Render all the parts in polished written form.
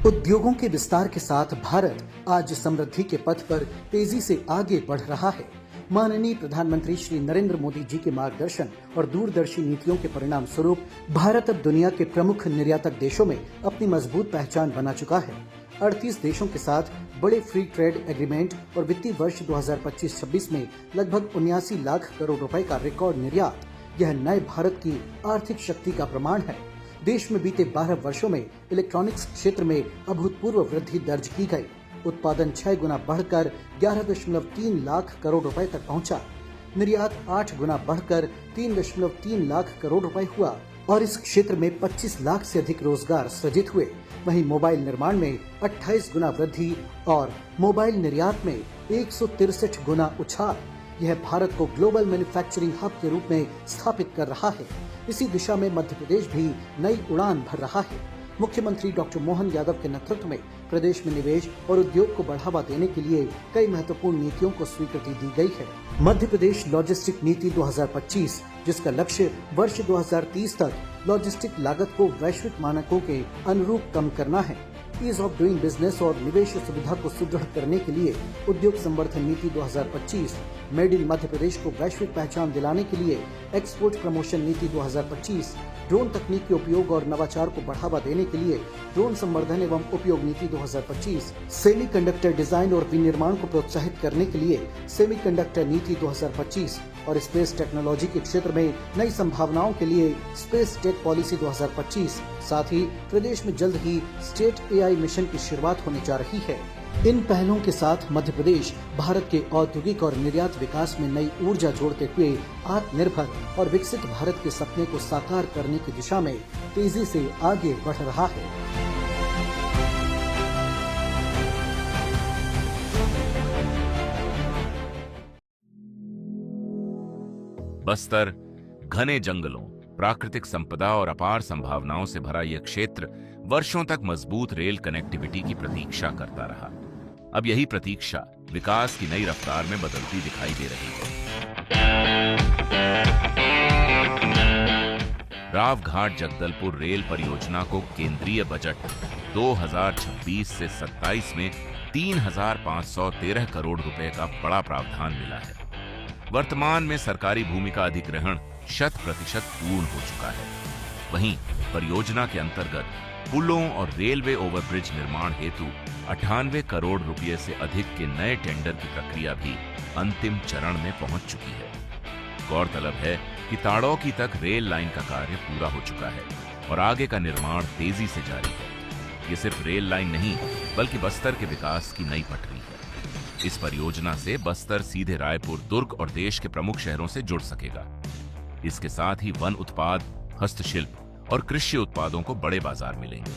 उद्योगों के विस्तार के साथ भारत आज समृद्धि के पथ पर तेजी से आगे बढ़ रहा है। माननीय प्रधानमंत्री श्री नरेंद्र मोदी जी के मार्गदर्शन और दूरदर्शी नीतियों के परिणाम स्वरूप भारत अब दुनिया के प्रमुख निर्यातक देशों में अपनी मजबूत पहचान बना चुका है। 38 देशों के साथ बड़े फ्री ट्रेड एग्रीमेंट और वित्तीय वर्ष 2025-26 में लगभग 79 लाख करोड़ रुपए का रिकॉर्ड निर्यात, यह नए भारत की आर्थिक शक्ति का प्रमाण है। देश में बीते 12 वर्षों में इलेक्ट्रॉनिक्स क्षेत्र में अभूतपूर्व वृद्धि दर्ज की गई। उत्पादन 6 गुना बढ़कर 11.3 लाख करोड़ रुपए तक पहुंचा। निर्यात 8 गुना बढ़कर 3.3 लाख करोड़ रुपए हुआ और इस क्षेत्र में 25 लाख से अधिक रोजगार सृजित हुए। वहीं मोबाइल निर्माण में 28 गुना वृद्धि और मोबाइल निर्यात में 163 गुना उछाल, यह भारत को ग्लोबल मैन्युफैक्चरिंग हब के रूप में स्थापित कर रहा है। इसी दिशा में मध्य प्रदेश भी नई उड़ान भर रहा है। मुख्यमंत्री डॉक्टर मोहन यादव के नेतृत्व में प्रदेश में निवेश और उद्योग को बढ़ावा देने के लिए कई महत्वपूर्ण नीतियों को स्वीकृति दी गई है। मध्य प्रदेश लॉजिस्टिक नीति 2025, जिसका लक्ष्य वर्ष 2030 तक लॉजिस्टिक लागत को वैश्विक मानकों के अनुरूप कम करना है। ईज ऑफ डूइंग बिजनेस और निवेश सुविधा को सुदृढ़ करने के लिए उद्योग संवर्धन नीति 2025, मेड इन मध्य प्रदेश को वैश्विक पहचान दिलाने के लिए एक्सपोर्ट प्रमोशन नीति 2025, ड्रोन तकनीक के उपयोग और नवाचार को बढ़ावा देने के लिए ड्रोन संवर्धन एवं उपयोग नीति 2025, सेमीकंडक्टर डिजाइन और विनिर्माण को प्रोत्साहित करने के लिए सेमीकंडक्टर नीति 2025 और स्पेस टेक्नोलॉजी के क्षेत्र में नई संभावनाओं के लिए स्पेस टेक पॉलिसी 2025। साथ ही प्रदेश में जल्द ही स्टेट एआई मिशन की शुरुआत होने जा रही है। इन पहलों के साथ मध्य प्रदेश भारत के औद्योगिक और निर्यात विकास में नई ऊर्जा जोड़ते हुए आत्मनिर्भर और विकसित भारत के सपने को साकार करने की दिशा में तेजी से आगे बढ़ रहा है। बस्तर घने जंगलों, प्राकृतिक संपदा और अपार संभावनाओं से भरा यह क्षेत्र वर्षों तक मजबूत रेल कनेक्टिविटी की प्रतीक्षा करता रहा। अब यही प्रतीक्षा विकास की नई रफ्तार में बदलती दिखाई दे रही है। रावघाट जगदलपुर रेल परियोजना को केंद्रीय बजट 2026 से 27 में 3,513 करोड़ रुपए का बड़ा प्रावधान मिला है। वर्तमान में सरकारी भूमि का अधिग्रहण 100% पूर्ण हो चुका है। वहीं परियोजना के अंतर्गत पुलों और रेलवे ओवरब्रिज निर्माण हेतु 98 करोड़ रुपए से अधिक के नए टेंडर की प्रक्रिया भी अंतिम चरण में पहुंच चुकी है। गौरतलब है कि ताड़ौकी तक रेल लाइन का कार्य पूरा हो चुका है और आगे का निर्माण तेजी से जारी है। ये सिर्फ रेल लाइन नहीं बल्कि बस्तर के विकास की नई पटरी है। इस परियोजना से बस्तर सीधे रायपुर, दुर्ग और देश के प्रमुख शहरों से जुड़ सकेगा। इसके साथ ही वन उत्पाद, हस्तशिल्प और कृषि उत्पादों को बड़े बाजार मिलेंगे।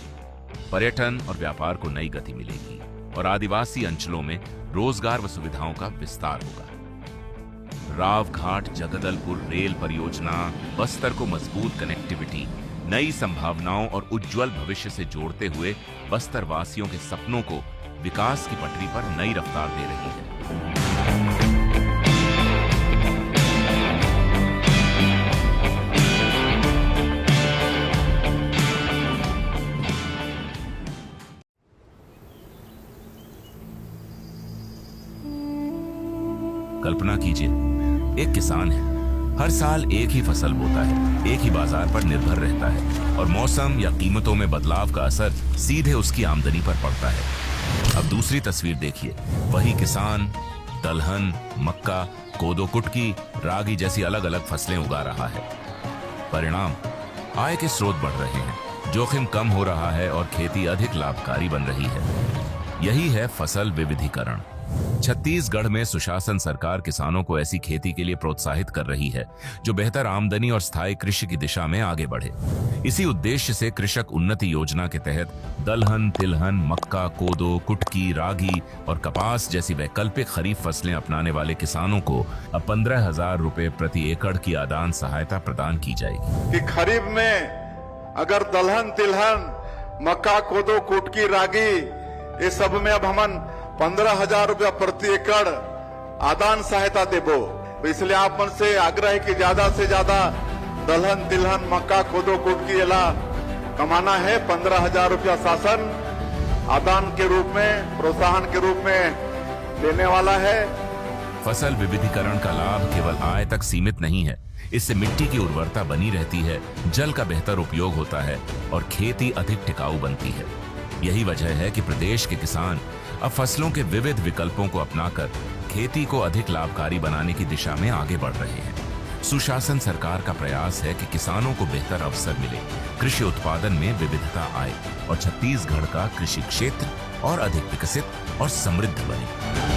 पर्यटन और व्यापार को नई गति मिलेगी और आदिवासी अंचलों में रोजगार व सुविधाओं का विस्तार होगा। रावघाट जगदलपुर रेल परियोजना बस्तर को मजबूत कनेक्टिविटी, नई संभावनाओं और उज्जवल भविष्य से जोड़ते हुए बस्तर वासियों के सपनों को विकास की पटरी पर नई रफ्तार दे रही है। कल्पना कीजिए, एक किसान है, हर साल एक ही फसल बोता है, एक ही बाजार पर निर्भर रहता है और मौसम या कीमतों में बदलाव का असर सीधे उसकी आमदनी पर पड़ता है। अब दूसरी तस्वीर देखिए, वही किसान दलहन, मक्का, कोदो कुटकी, रागी जैसी अलग अलग फसलें उगा रहा है। परिणाम, आय के स्रोत बढ़ रहे हैं, जोखिम कम हो रहा है और खेती अधिक लाभकारी बन रही है। यही है फसल विविधीकरण। छत्तीसगढ़ में सुशासन सरकार किसानों को ऐसी खेती के लिए प्रोत्साहित कर रही है जो बेहतर आमदनी और स्थायी कृषि की दिशा में आगे बढ़े। इसी उद्देश्य से कृषक उन्नति योजना के तहत दलहन, तिलहन, मक्का, कोदो, कुटकी, रागी और कपास जैसी वैकल्पिक खरीफ फसलें अपनाने वाले किसानों को अब 15,000 रुपए प्रति एकड़ की आदान सहायता प्रदान की जाएगी। कि खरीफ में अगर दलहन, तिलहन, मक्का, कोदो, कुटकी, रागी ये सब में अब हमन 15,000 रुपया प्रति एकड़ आदान सहायता देबो। तो इसलिए आप मन से आग्रह है कि ज्यादा से ज्यादा दलहन, तिलहन, मक्का, कोदो, कुटकी एला कमाना है। 15,000 रुपया शासन आदान के रूप में, प्रोत्साहन के रूप में देने वाला है। फसल विविधीकरण का लाभ केवल आय तक सीमित नहीं है। इससे मिट्टी की उर्वरता बनी रहती है, जल का बेहतर उपयोग होता है और खेती अधिक टिकाऊ बनती है। यही वजह है कि प्रदेश के किसान अब फसलों के विविध विकल्पों को अपनाकर खेती को अधिक लाभकारी बनाने की दिशा में आगे बढ़ रहे हैं। सुशासन सरकार का प्रयास है कि किसानों को बेहतर अवसर मिले, कृषि उत्पादन में विविधता आए और छत्तीसगढ़ का कृषि क्षेत्र और अधिक विकसित और समृद्ध बने।